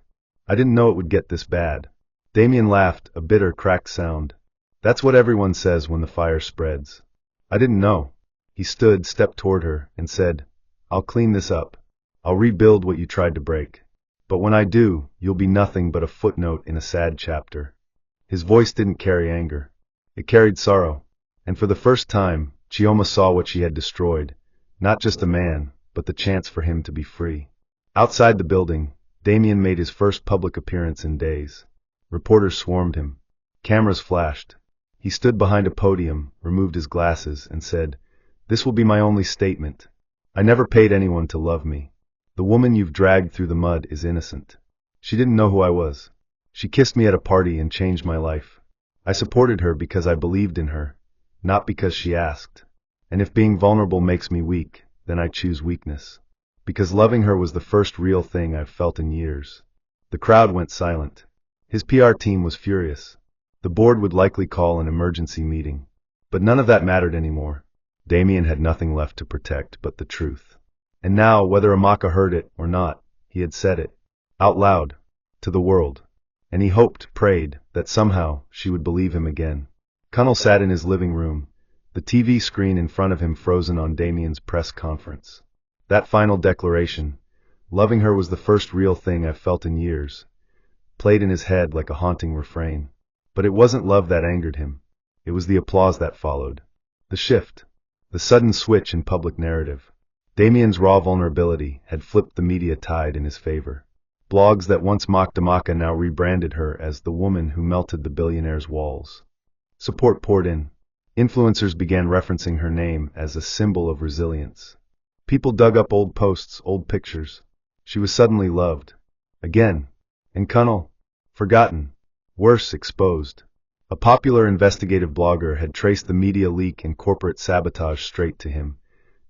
"I didn't know it would get this bad." Damien laughed, a bitter, cracked sound. "That's what everyone says when the fire spreads." "I didn't know." He stood, stepped toward her, and said, "I'll clean this up. I'll rebuild what you tried to break. But when I do, you'll be nothing but a footnote in a sad chapter." His voice didn't carry anger. It carried sorrow. And for the first time, Chioma saw what she had destroyed. Not just a man, but the chance for him to be free. Outside the building, Damien made his first public appearance in days. Reporters swarmed him. Cameras flashed. He stood behind a podium, removed his glasses, and said, "This will be my only statement. I never paid anyone to love me. The woman you've dragged through the mud is innocent. She didn't know who I was. She kissed me at a party and changed my life. I supported her because I believed in her, not because she asked. And if being vulnerable makes me weak, then I choose weakness. Because loving her was the first real thing I've felt in years." The crowd went silent. His PR team was furious. The board would likely call an emergency meeting. But none of that mattered anymore. Damien had nothing left to protect but the truth. And now, whether Amaka heard it or not, he had said it. Out loud. To the world. And he hoped, prayed, that somehow she would believe him again. Connell sat in his living room, the TV screen in front of him frozen on Damien's press conference. That final declaration, "Loving her was the first real thing I've felt in years," played in his head like a haunting refrain. But it wasn't love that angered him. It was the applause that followed. The shift. The sudden switch in public narrative. Damien's raw vulnerability had flipped the media tide in his favor. Blogs that once mocked Amaka now rebranded her as the woman who melted the billionaire's walls. Support poured in. Influencers began referencing her name as a symbol of resilience. People dug up old posts, old pictures. She was suddenly loved. Again. And Connell? Forgotten. Worse, exposed. A popular investigative blogger had traced the media leak and corporate sabotage straight to him,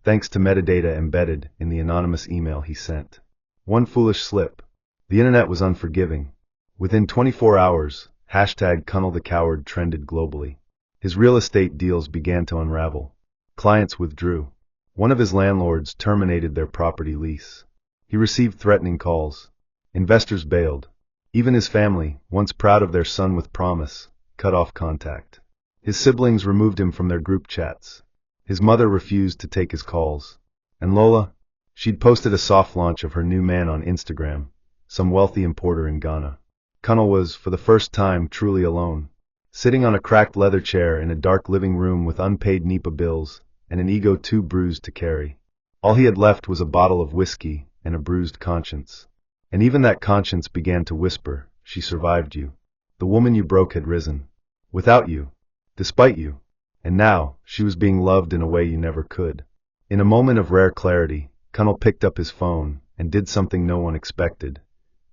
thanks to metadata embedded in the anonymous email he sent. One foolish slip. The internet was unforgiving. Within 24 hours, #ConnellTheCoward trended globally. His real estate deals began to unravel. Clients withdrew. One of his landlords terminated their property lease. He received threatening calls. Investors bailed. Even his family, once proud of their son with promise, cut off contact. His siblings removed him from their group chats. His mother refused to take his calls. And Lola? She'd posted a soft launch of her new man on Instagram, some wealthy importer in Ghana. Connell was, for the first time, truly alone. Sitting on a cracked leather chair in a dark living room with unpaid NEPA bills and an ego too bruised to carry. All he had left was a bottle of whiskey and a bruised conscience. And even that conscience began to whisper, "She survived you. The woman you broke had risen. Without you. Despite you. And now, she was being loved in a way you never could." In a moment of rare clarity, Connell picked up his phone and did something no one expected.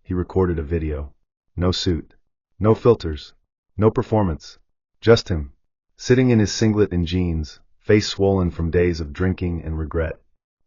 He recorded a video. No suit. No filters. No performance. Just him. Sitting in his singlet and jeans, face swollen from days of drinking and regret.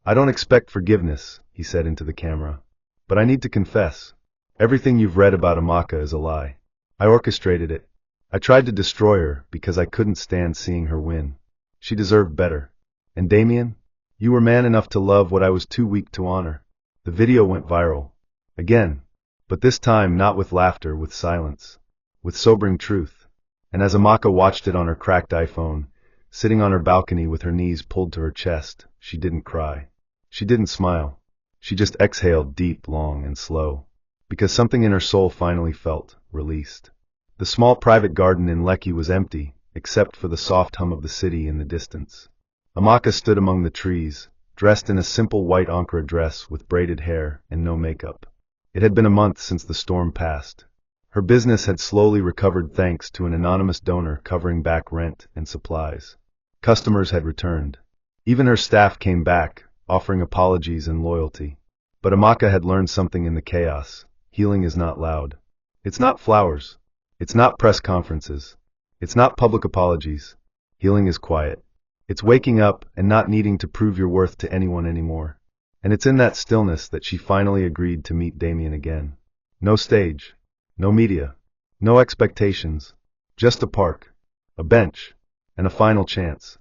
"I don't expect forgiveness," he said into the camera. "But I need to confess. Everything you've read about Amaka is a lie. I orchestrated it. I tried to destroy her because I couldn't stand seeing her win. She deserved better. And Damien? You were man enough to love what I was too weak to honor." The video went viral. Again. But this time not with laughter, with silence. With sobering truth. And as Amaka watched it on her cracked iPhone, sitting on her balcony with her knees pulled to her chest, she didn't cry. She didn't smile. She just exhaled deep, long, and slow. Because something in her soul finally felt released. The small private garden in Lekki was empty, except for the soft hum of the city in the distance. Amaka stood among the trees, dressed in a simple white Ankara dress with braided hair and no makeup. It had been a month since the storm passed. Her business had slowly recovered thanks to an anonymous donor covering back rent and supplies. Customers had returned. Even her staff came back, offering apologies and loyalty. But Amaka had learned something in the chaos. Healing is not loud. It's not flowers. It's not press conferences. It's not public apologies. Healing is quiet. It's waking up and not needing to prove your worth to anyone anymore. And it's in that stillness that she finally agreed to meet Damien again. No stage. No media. No expectations. Just a park. A bench. And a final chance.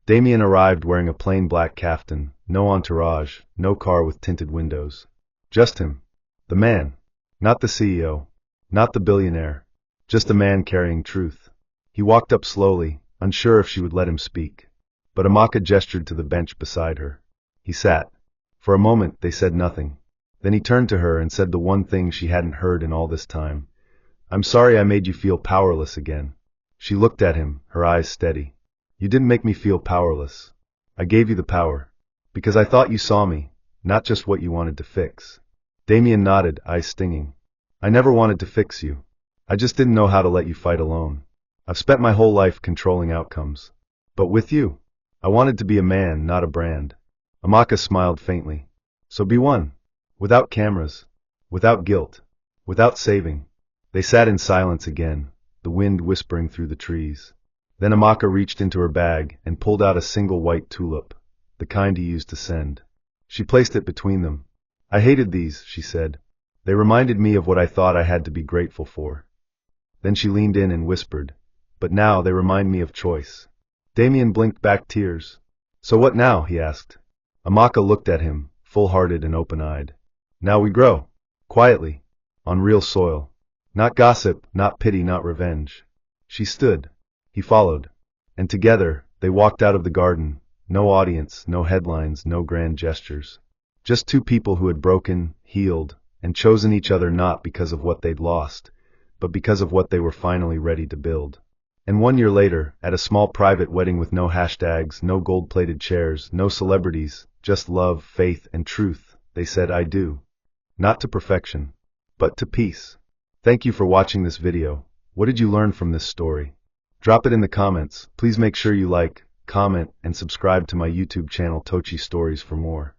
Damien arrived wearing a plain black kaftan, no entourage, no car with tinted windows. Just him. The man. Not the CEO. Not the billionaire. Just a man carrying truth. He walked up slowly, unsure if she would let him speak. But Amaka gestured to the bench beside her. He sat. For a moment they said nothing. Then he turned to her and said the one thing she hadn't heard in all this time. "I'm sorry I made you feel powerless again." She looked at him, her eyes steady. "You didn't make me feel powerless. I gave you the power. Because I thought you saw me, not just what you wanted to fix." Damien nodded, eyes stinging. "I never wanted to fix you. I just didn't know how to let you fight alone. I've spent my whole life controlling outcomes. But with you, I wanted to be a man, not a brand." Amaka smiled faintly. "So be one. Without cameras. Without guilt. Without saving." They sat in silence again, the wind whispering through the trees. Then Amaka reached into her bag and pulled out a single white tulip, the kind he used to send. She placed it between them. "I hated these," she said. "They reminded me of what I thought I had to be grateful for." Then she leaned in and whispered, "But now they remind me of choice." Damien blinked back tears. "So what now?" he asked. Amaka looked at him, full-hearted and open-eyed. "Now we grow. Quietly. On real soil. Not gossip, not pity, not revenge." She stood. He followed. And together, they walked out of the garden. No audience, no headlines, no grand gestures. Just two people who had broken, healed, and chosen each other not because of what they'd lost, but because of what they were finally ready to build. And 1 year later, at a small private wedding with no hashtags, no gold-plated chairs, no celebrities, just love, faith, and truth, they said "I do." Not to perfection, but to peace. Thank you for watching this video. What did you learn from this story? Drop it in the comments. Please make sure you like, comment, and subscribe to my YouTube channel TOCHI Stories for more.